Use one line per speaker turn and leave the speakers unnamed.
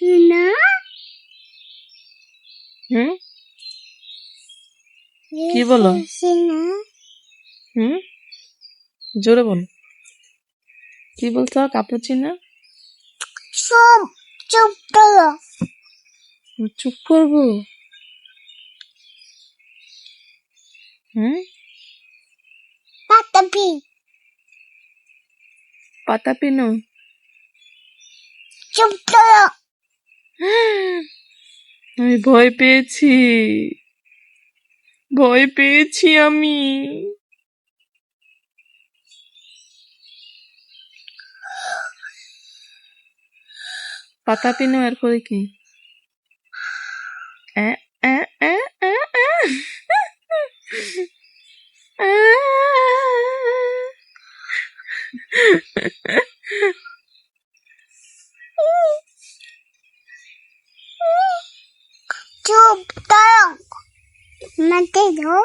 চিনা
হুম কি বলো
চিনা
হুম জোরে বলো কি বলছো কাপুচিনো
চুপ চুপ করো
চুপ করবো
পাতাপি
পাতা পিনো
চুপ করো
আমি ভয় পেয়েছি আমি পাতা পিনো এরপরে কি এ, এ, এ, এ, এ।
চুপ করো মাতে দাও